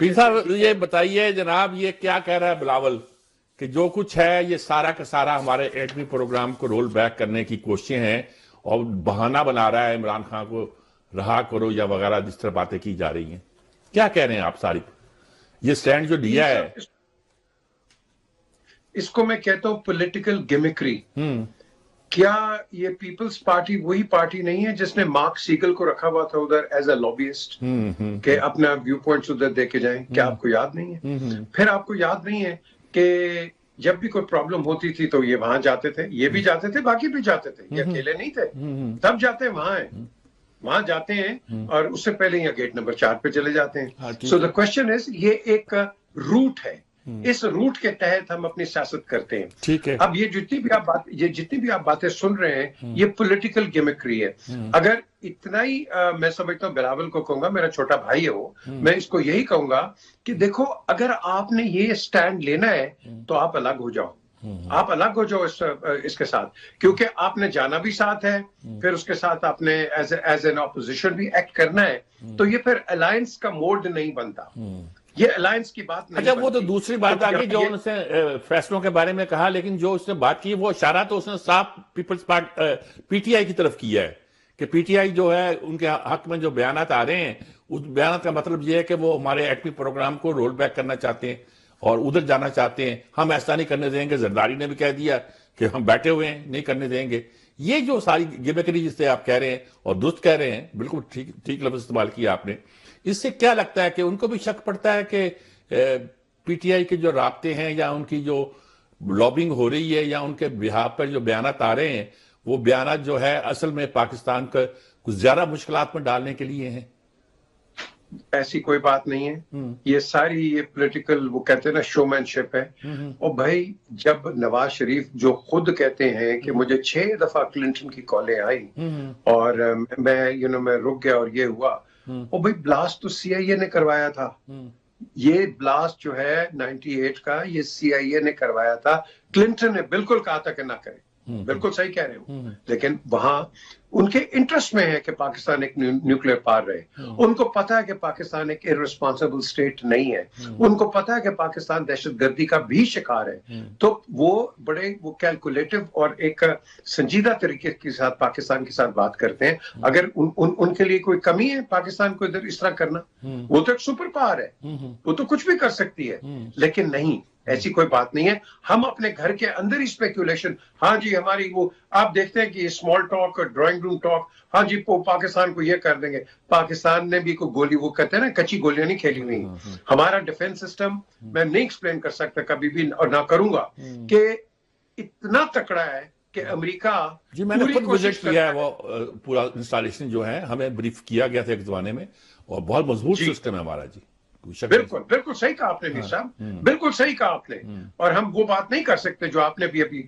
پیر صاحب یہ بتائیے جناب، یہ کیا کہہ رہا ہے بلاول کہ جو کچھ ہے یہ سارا کا سارا ہمارے ایٹمی پروگرام کو رول بیک کرنے کی کوششیں ہیں اور بہانہ بنا رہا ہے عمران خان کو رہا کرو یا وغیرہ جس طرح باتیں کی جا رہی ہیں؟ کیا کہہ رہے ہیں آپ ساری یہ سٹینڈ جو لیا ہے؟ اس کو میں کہتا ہوں پولیٹیکل گیمکری. کیا یہ پیپلز پارٹی وہی پارٹی نہیں ہے جس نے مارک سیگل کو رکھا ہوا تھا ادھر ایز اے لابیسٹ کہ اپنا ویو پوائنٹس ادھر دے کے جائیں؟ کیا آپ کو یاد نہیں ہے؟ پھر آپ کو یاد نہیں ہے کہ جب بھی کوئی پرابلم ہوتی تھی تو یہ وہاں جاتے تھے، یہ بھی جاتے تھے، باقی بھی جاتے تھے، یہ اکیلے نہیں تھے، تب جاتے ہیں وہاں جاتے ہیں اور اس سے پہلے یہ گیٹ نمبر 4 پہ چلے جاتے ہیں. سو دا کوشچن از، یہ ایک روٹ ہے، اس روٹ کے تحت ہم اپنی سیاست کرتے ہیں. ٹھیک ہے. اب یہ جتنی بھی آپ باتیں سن رہے ہیں یہ پولیٹیکل گیمکری ہے. اگر اتنا ہی میں سمجھتا ہوں، بلاول کو کہوں گا، میرا چھوٹا بھائی ہے وہ، میں اس کو یہی کہوں گا کہ دیکھو اگر آپ نے یہ سٹینڈ لینا ہے تو آپ الگ ہو جاؤ، آپ الگ ہو جاؤ اس کے ساتھ، کیونکہ آپ نے جانا بھی ساتھ ہے، پھر اس کے ساتھ آپ نے ایز این اپوزیشن بھی ایکٹ کرنا ہے، تو یہ پھر الائنس کا موڈ نہیں بنتا، یہ الائنس کی بات نہیں. اچھا وہ تو دوسری بات آ گئی جو ان سے فیصلوں کے بارے میں کہا، لیکن جو اس نے بات کی وہ اشارہ تو اس نے صاف Peoples Party P T I کی طرف کیا ہے کہ پی ٹی آئی جو ہے ان کے حق میں جو بیانات آ رہے ہیں اس بیانات کا مطلب یہ ہے کہ وہ ہمارے ایٹمی پروگرام کو رول بیک کرنا چاہتے ہیں اور ادھر جانا چاہتے ہیں. ہم ایسا نہیں کرنے دیں گے. زرداری نے بھی کہہ دیا کہ ہم بیٹھے ہوئے ہیں، نہیں کرنے دیں گے. یہ جو ساری گیمکری جس سے آپ کہہ رہے ہیں اور درست کہہ رہے ہیں، بالکل ٹھیک لفظ استعمال کیا آپ نے. اس سے کیا لگتا ہے کہ ان کو بھی شک پڑتا ہے کہ پی ٹی آئی کے جو رابطے ہیں یا ان کی جو لابنگ ہو رہی ہے یا ان کے بہاف پر جو بیانات آ رہے ہیں وہ بیانات جو ہے اصل میں پاکستان کو کچھ زیادہ مشکلات میں ڈالنے کے لیے ہیں؟ ایسی کوئی بات نہیں ہے. یہ ساری یہ پولیٹیکل وہ کہتے ہیں نا شو مین شپ ہے. اور بھائی جب نواز شریف جو خود کہتے ہیں کہ مجھے 6 دفعہ کلنٹن کی کالیں آئی اور میں رک گیا اور یہ ہوا، اور بھائی بلاسٹ تو سی آئی اے نے کروایا تھا. یہ بلاسٹ جو ہے 98 کا یہ سی آئی اے نے کروایا تھا. کلنٹن نے بالکل کہا تھا کہ نہ کریں، بالکل صحیح کہہ رہے ہو، لیکن وہاں ان کے انٹرسٹ میں ہے کہ پاکستان ایک نیوکلیر پار رہے. ان کو پتا ہے کہ پاکستان ایک irresponsible اسٹیٹ نہیں ہے. ان کو پتا ہے کہ پاکستان دہشت گردی کا بھی شکار ہے. تو وہ بڑے کیلکولیٹو اور ایک سنجیدہ طریقے کے ساتھ پاکستان کے ساتھ بات کرتے ہیں. اگر ان کے لیے کوئی کمی ہے پاکستان کو ادھر اس طرح کرنا، وہ تو ایک سپر پاور ہے، وہ تو کچھ بھی کر سکتی ہے. لیکن نہیں، ایسی کوئی بات نہیں ہے. ہم اپنے گھر کے اندر ہی اسپیکولیشن، ہاں جی ہماری وہ آپ دیکھتے ہیں کہ اسمال ٹاک اور ڈرائنگ روم ٹاک، ہاں جی پاکستان کو یہ کر دیں گے. پاکستان نے بھی کوئی گولی، وہ کہتے ہیں نا کچی گولیاں نہیں کھیلی ہوئی. ہمارا ڈیفنس سسٹم میں نہیں ایکسپلین کر سکتا کبھی بھی اور نہ کروں گا کہ اتنا تکڑا ہے کہ امریکہ جی میں نے خود وزٹ کیا ہے، وہ پورا انسٹالیشن جو ہے ہمیں بریف کیا گیا تھا ایک زمانے میں، اور بہت مضبوط سسٹم ہے ہمارا. جی بالکل صحیح کہا آپ نے میر صاحب، بالکل صحیح کہا آپ نے. اور ہم وہ بات نہیں کر سکتے جو آپ نے بھی ابھی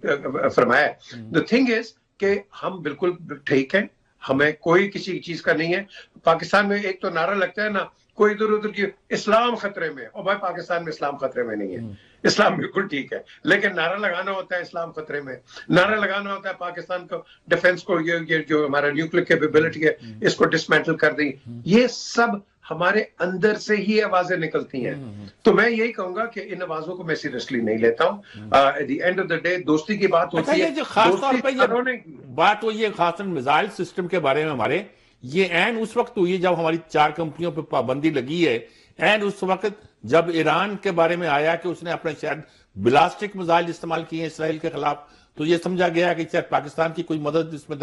فرمایا. The thing is کہ ہم بالکل ٹھیک ہیں، ہمیں کوئی کسی چیز کا نہیں ہے. پاکستان میں ایک تو نعرہ لگتا ہے نا کوئی ادھر ادھر کی اسلام خطرے میں، اور بھائی پاکستان میں اسلام خطرے میں نہیں ہے. اسلام بالکل ٹھیک ہے، لیکن نعرہ لگانا ہوتا ہے اسلام خطرے میں، نعرہ لگانا ہوتا ہے پاکستان کو ڈیفنس کو یہ جو ہمارا نیوکلیر کیپیبلٹی ہے اس کو ڈسمینٹل کر دیں. یہ سب ہمارے اندر سے ہی آوازیں نکلتی ہیں. تو میں یہی کہوں گا کہ ان آوازوں کو میں سیریسلی نہیں لیتا ہوں. At the end of the day دوستی کی بات ہوتی ہے. جو خاص طور پہ بات ہوئی ہے خاص میزائل سسٹم کے بارے میں ہمارے، یہ عین اس وقت ہوئی جب ہماری 4 کمپنیوں پہ پابندی لگی ہے. عین اس وقت جب ایران کے بارے میں آیا کہ اس نے اپنے شاید بلاسٹک میزائل استعمال کیے ہیں اسرائیل کے خلاف، تو یہ سمجھا گیا کہ شاید پاکستان کی کوئی مدد اس میں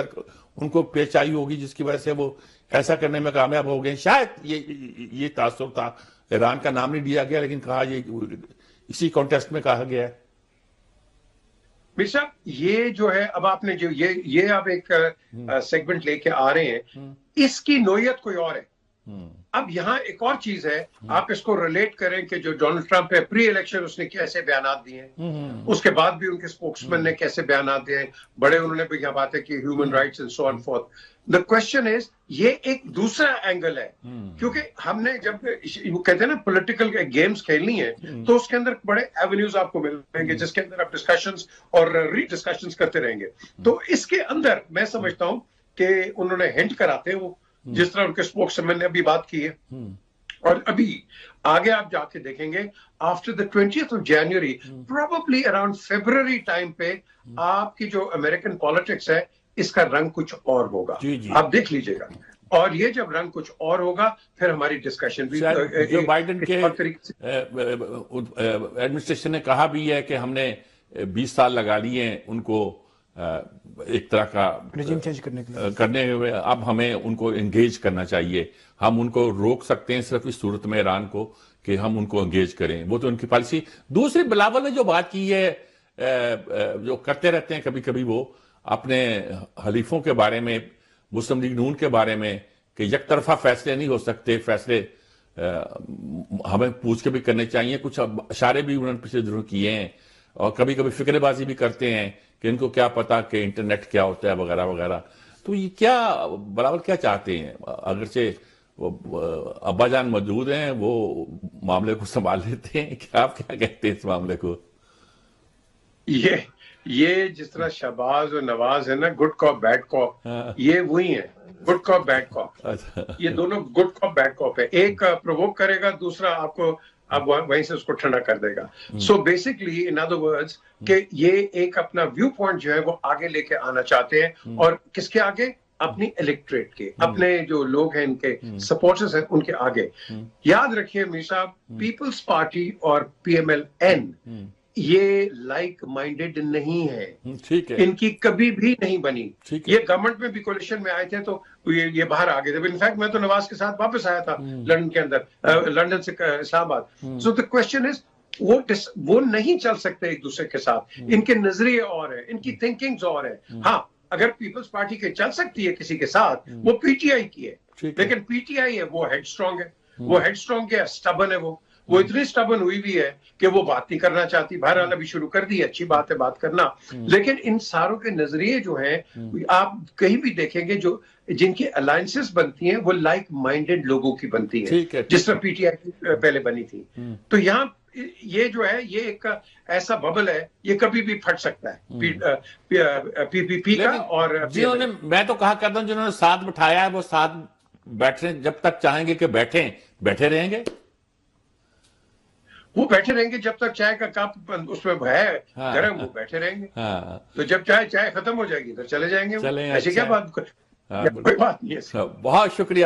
ان کو پیش آئی ہوگی جس کی وجہ سے وہ ایسا کرنے میں کامیاب ہو گئے. شاید یہ تاثر تھا. ایران کا نام نہیں دیا گیا لیکن کہا یہ اسی کانٹیسٹ میں کہا گیا ہے. میر صاحب یہ جو ہے اب آپ نے جو یہ آپ ایک سیگمنٹ لے کے آ رہے ہیں، اس کی نوعیت کوئی اور ہے. اب یہاں ایک اور چیز ہے، آپ اس کو ریلیٹ کریں کہ جو ڈونلڈ ٹرمپ ہے پری الیکشن اس نے کیسے بیانات دیے ہیں، اس کے بعد بھی ان کے سپوکسمین نے کیسے بیانات دیے ہیں، بڑے انہوں نے بھی یہ باتیں کی human rights and so on forth. The question is یہ ایک دوسرا اینگل ہے، کیونکہ ہم نے جب وہ کہتے ہیں نا پولیٹیکل گیمز کھیلنی ہے تو اس کے اندر بڑے ایونیوز آپ کو ملیں گے جس کے اندر آپ ڈسکشنز اور ری ڈسکشنز کرتے رہیں گے. تو اس کے اندر میں سمجھتا ہوں کہ انہوں نے ہنٹ کراتے ہیں وہ، جس طرح ان کے اسپوکس مین نے ابھی بات کی ہے اور ابھی آگے آپ جا کے دیکھیں گے after the 20th of January probably around February time پہ آپ کی جو امریکن پالیٹکس ہے اس کا رنگ کچھ اور ہوگا. آپ دیکھ لیجئے گا. اور یہ جب رنگ کچھ اور ہوگا پھر ہماری ڈسکشن بھی جو بائیڈن کے ایڈمنسٹریشن نے کہا بھی ہے کہ ہم نے 20 سال لگا لیے ہیں ان کو ایک طرح کا رجیم چینج کرنے ہوئے، اب ہمیں ان کو انگیج کرنا چاہیے. ہم ان کو روک سکتے ہیں صرف اس صورت میں ایران کو کہ ہم ان کو انگیج کریں، وہ تو ان کی پالیسی. دوسری بلاول نے جو بات کی ہے جو کرتے رہتے ہیں کبھی کبھی وہ اپنے حلیفوں کے بارے میں، مسلم لیگ نون کے بارے میں کہ یک طرفہ فیصلے نہیں ہو سکتے، فیصلے ہمیں پوچھ کے بھی کرنے چاہیے. کچھ اشارے بھی انہوں نے پچھلے دنوں کیے ہیں اور کبھی کبھی فکر بازی بھی کرتے ہیں کہ ان کو کیا پتا کہ انٹرنیٹ کیا ہوتا ہے وغیرہ وغیرہ. تو یہ کیا بلاول کیا چاہتے ہیں؟ اگرچہ ابا جان موجود ہیں وہ معاملے کو سنبھال لیتے ہیں، کیا آپ کیا کہتے ہیں اس معاملے کو؟ یہ جس طرح شہباز اور نواز ہے نا، گڈ کاپ بیڈ کاپ، یہ وہی ہیں. گڈ کاپ بیڈ کاپ، یہ دونوں گڈ کاپ بیڈ کاپ ہے. ایک پرووک کرے گا، دوسرا آپ کو اب وہیں سے اس کو ٹھنڈا کر دے گا. So basically in other words کہ یہ ایک اپنا ویو پوائنٹ جو ہے وہ آگے لے کے آنا چاہتے ہیں. اور کس کے آگے؟ اپنی الیکٹریٹ کے، اپنے جو لوگ ہیں ان کے سپورٹرز ہیں ان کے آگے. یاد رکھیے میر صاحب، پیپلز پارٹی اور PMLN یہ لائک مائنڈڈ نہیں ہے. ان کی کبھی بھی نہیں بنی. یہ گورنمنٹ میں بھی کولیشن میں آئے تھے تو یہ باہر آ گئے تھے. انفیکٹ میں تو نواز کے ساتھ واپس آیا تھا لندن کے اندر، لندن سے اسلام آباد. سو دا کوشچن از وہ نہیں چل سکتے ایک دوسرے کے ساتھ. ان کے نظریے اور ہیں، ان کی تھنکنگز اور ہیں. ہاں اگر پیپلز پارٹی کے چل سکتی ہے کسی کے ساتھ، وہ PTI کی ہے. لیکن PTI ہے وہ ہیڈ اسٹرانگ ہے، وہ ہیڈ اسٹرانگ ہے، اسٹبن ہے. وہ اتنی اسٹبن ہوئی بھی ہے کہ وہ بات نہیں کرنا چاہتی. بہرحال ابھی شروع کر دی، اچھی بات ہے بات کرنا. لیکن ان ساروں کے نظریے جو ہیں آپ کہیں بھی دیکھیں گے، جو جن کی الائنسز بنتی ہیں وہ لائک مائنڈڈ لوگوں کی بنتی ہیں، جس طرح PTI پہلے بنی تھی. تو یہاں یہ جو ہے یہ ایک ایسا ببل ہے، یہ کبھی بھی پھٹ سکتا ہے PPP کا. اور جنہوں نے، میں تو کہا کرتا ہوں، جنہوں نے ساتھ بٹھایا ہے وہ ساتھ بیٹھے، جب تک چاہیں گے کہ بیٹھے رہیں گے. وہ بیٹھے رہیں گے جب تک چائے کا کپ اس میں ہے گرم، وہ بیٹھے رہیں گے. تو جب چائے ختم ہو جائے گی تو چلے جائیں گے. ایسی کیا بات؟ کوئی بات نہیں ہے. بہت شکریہ.